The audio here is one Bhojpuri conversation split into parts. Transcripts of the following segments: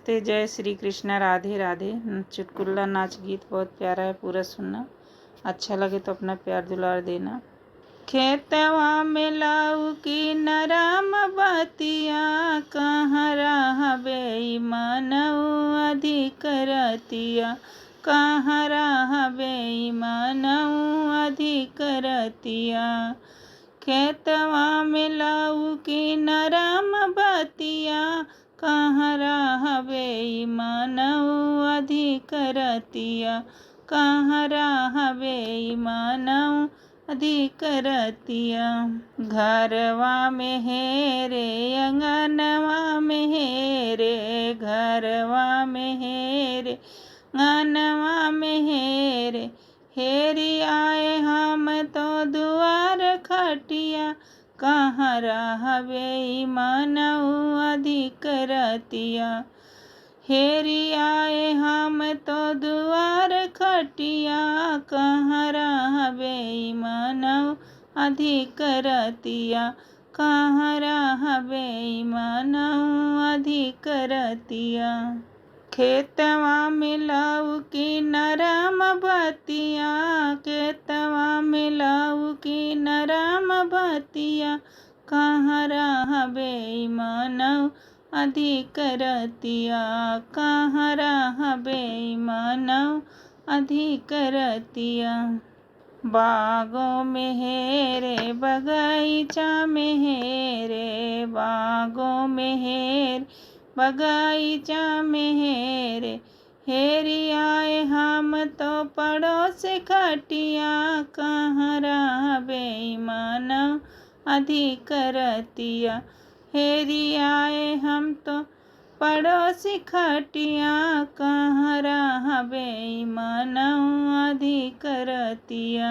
नमस्ते, जय श्री कृष्णा, राधे राधे। चुटकुला नाच गीत बहुत प्यारा है, पूरा सुनना। अच्छा लगे तो अपना प्यार दुलार देना। खेतवा में लौकी नरम बतिया, कहाँ रहबे मनऊ अधिक रतिया, कहाँ रहबे मनऊ अधिक रतिया। खेतवा में लौकी नरम बतिया, कहाँ रहबे मनऊ अधिक रतिया, कहाँ रहबे मनऊ अधिक रतिया। घरवा में हेरे अंगनवा में हेरे, घरवा में हेरे अंगनवा में हेरे, हेरी आए हम तो दुआर खटिया, कहाँ रहबे मनऊ अधिक रतिया। हेरी आए हम तो दुआर खटिया, कहाँ रहबे मनऊ अधिक रतिया, कहाँ रहबे मनऊ अधिक रतिया। खेतवा में लौकी नरम बतिया, खेतवा में लौकी नरम बतिया, कहाँ रहबे मनऊ अधिक रतिया, कहाँ रहबे मनऊ अधिक रतिया। बागों में हेरे बगीचा में हेरे, बागों में हेरे बगीचा में हेरे, हेरी आए हम तो पड़ोस खटिया, कहाँ रहबे मनऊ अधिक रतिया। हेरी आए हम तो पड़ोस खटिया, कहाँ रहबे मनऊ अधिक रतिया।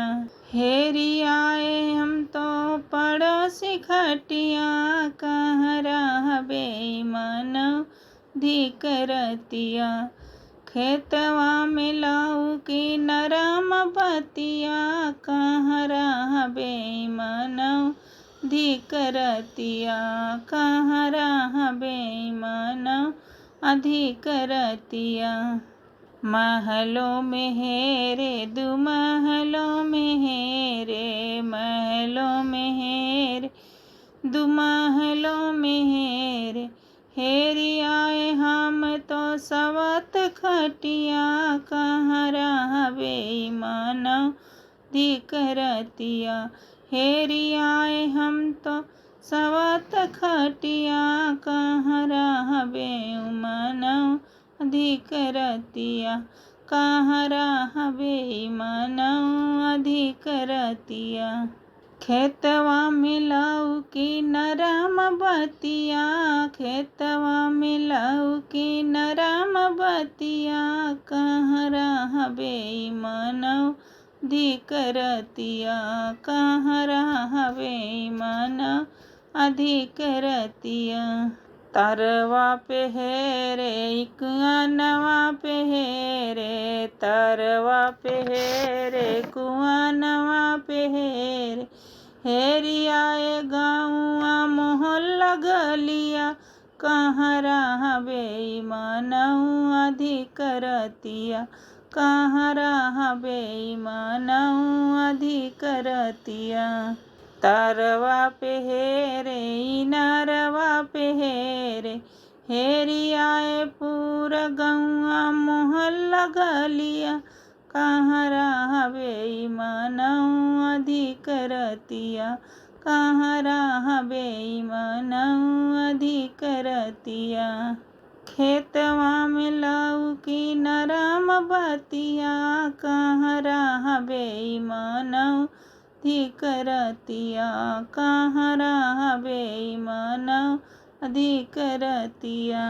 हेरी आए हम तो पड़ोस खटिया, कहाँ रहबे मनऊ अधिक रतिया। खेतवा में लौकी नरम बतिया, कहाँ रहबे मनऊ अधिक रतिया, कहाँ रहबे मनऊ अधिक रतिया। महलों में हेरे दू महलों में हेरे, महलों में हेरे दू महलों में हेरे, हेरी आए हम तो सवत खटिया, कहाँ रहबे मनऊ अधिक रतिया। हेरी आए हम तो सवत खटिया, कहाँ रहबे मनऊ अधिक रतिया, कहाँ रहबे मनऊ अधिक रतिया। खेतवा में लौकी नरम बतिया, खेतवा में लौकी नरम बतिया, कहाँ रहबे मनऊ अधिक रतिया, कहाँ रहबे मनऊ अधिक रतिया। तरवा पे हेरे एक अनवा पे हेरे, तरवा पे हेरे कुआनवा पे हेरे, हेरी आए गाँवा मोहल्ला गलिया, कहाँ रहबे मनऊ अधिक रतिया, कहाँ रहबे मनऊ अधिक रतिया। तरवा पे हेरे इनरवा पे हेरे, हेरी आए पूरा गौआ मोहल्ला गलिया, कहाँ रहबे मनऊ अधिक रतिया, कहाँ रहबे मनऊ अधिक रतिया। खेतवा में लौकी नरम बतिया, कहाँ रहबे मनऊ अधिक रतिया, कहाँ रहबे मनऊ अधिक रतिया।